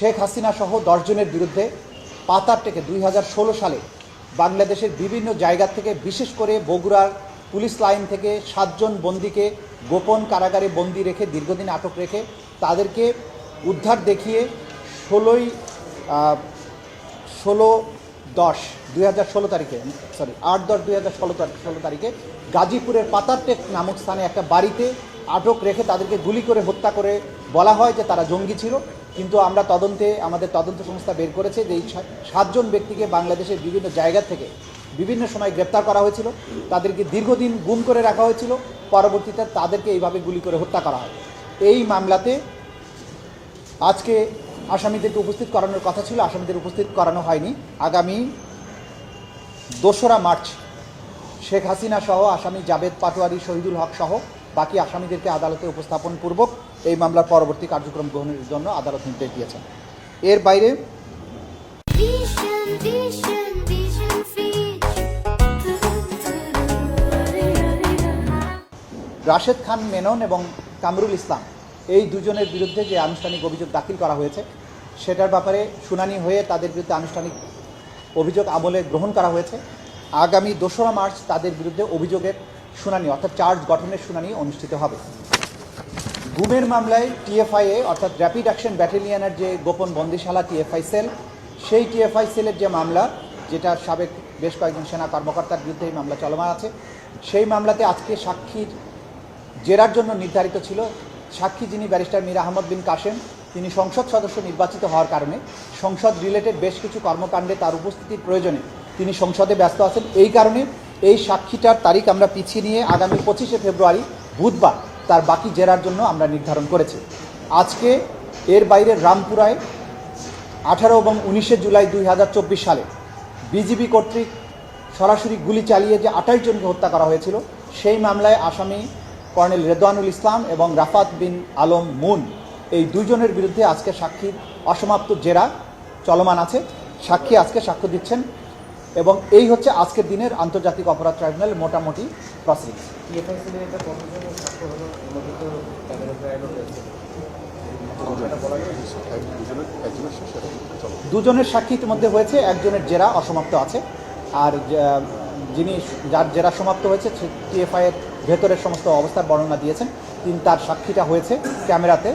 শেখ হাসিনা সহ 10 জনের বিরুদ্ধে পাতার টেকে 2016 সালে বাংলাদেশের বিভিন্ন জায়গা থেকে, বিশেষ করে বগুড়ার পুলিশ লাইন থেকে 7 জন বন্দীকে গোপন কারাগারে বন্দি রেখে দীর্ঘদিন আটক রেখে তাদেরকে উদ্ধার দেখিয়ে 8-10-2016 তারিখে গাজীপুরের পাতারটেক নামক স্থানে একটা বাড়িতে আটক রেখে তাদেরকে গুলি করে হত্যা করে বলা হয় যে তারা জঙ্গি ছিল। কিন্তু আমরা আমাদের তদন্ত সংস্থা বের করেছে যে এই 7 জন ব্যক্তিকে বাংলাদেশের বিভিন্ন জায়গা থেকে বিভিন্ন সময় গ্রেপ্তার করা হয়েছিল, তাদেরকে দীর্ঘদিন গুম করে রাখা হয়েছিল, পরবর্তীতে তাদেরকে এইভাবে গুলি করে হত্যা করা হয়। এই মামলাতে আজকে আসামিদেরকে উপস্থিত করানোর কথা ছিল, আসামিদের উপস্থিত করানো হয়নি। আগামী 2রা মার্চ শেখ হাসিনা সহ আসামি জাবেদ পাটোয়ারি, শহীদুল হক সহ বাকি আসামিদেরকে আদালতে উপস্থাপন পূর্বক এই মামলার পরবর্তী কার্যক্রম গ্রহণের জন্য আদালত নির্দেশ দিয়েছেন। এর বাইরে রাশেদ খান মেনন এবং কামরুল ইসলাম এই দুজনের বিরুদ্ধে যে আনুষ্ঠানিক অভিযোগ দাখিল করা হয়েছে সেটার ব্যাপারে শুনানি হয়ে তাদের বিরুদ্ধে আনুষ্ঠানিক অভিযোগ আমলে গ্রহণ করা হয়েছে। আগামী 2রা মার্চ তাদের বিরুদ্ধে অভিযোগের শুনানি অর্থাৎ চার্জ গঠনের শুনানি অনুষ্ঠিত হবে। গুমের মামলায় টিএফআইএ অর্থাৎ র্যাপিড অ্যাকশন ব্যাটালিয়নের যে গোপন বন্দিশালা টিএফআই সেল, সেই টিএফআই সেলের যে মামলা, যেটা সাবেক বেশ কয়েকজন সেনা কর্মকর্তার বিরুদ্ধে এই মামলা চলমান আছে, সেই মামলাতে আজকে সাক্ষীর জেরার জন্য নির্ধারিত ছিল। সাক্ষী যিনি ব্যারিস্টার মীর আহমদ বিন কাশেম, তিনি সংসদ সদস্য নির্বাচিত হওয়ার কারণে সংসদ রিলেটেড বেশ কিছু কর্মকাণ্ডে তার উপস্থিতির প্রয়োজনে তিনি সংসদে ব্যস্ত আছেন। এই কারণে এই সাক্ষীটার তারিখ আমরা পিছিয়ে নিয়ে আগামী 25শে ফেব্রুয়ারি বুধবার তার বাকি জেরার জন্য আমরা নির্ধারণ করেছি। আজকে এর বাইরে রামপুরায় 18 এবং 19শে জুলাই 2024 সালে বিজিবি কর্তৃক সরাসরি গুলি চালিয়ে যে 28 জনকে হত্যা করা হয়েছিল, সেই মামলায় আসামি কর্নেল রেদওয়ানুল ইসলাম এবং রাফাত বিন আলম মুন, এই 2 জনের বিরুদ্ধে আজকে সাক্ষীর অসমাপ্ত জেরা চলমান আছে। সাক্ষী আজকে সাক্ষ্য দিচ্ছেন এবং এই হচ্ছে আজকের দিনের আন্তর্জাতিক অপরাধ ট্রাইব্যুনাল মোটামুটি প্রসিডিংস। দুজনের সাক্ষীর মধ্যে হয়েছে, একজনের জেরা অসমাপ্ত আছে, আর যার জেরা সমাপ্ত হয়েছে টিএফআই এর ভেতরের সমস্ত অবস্থার বর্ণনা দিয়েছেন, তার সাক্ষীটা হয়েছে ক্যামেরাতে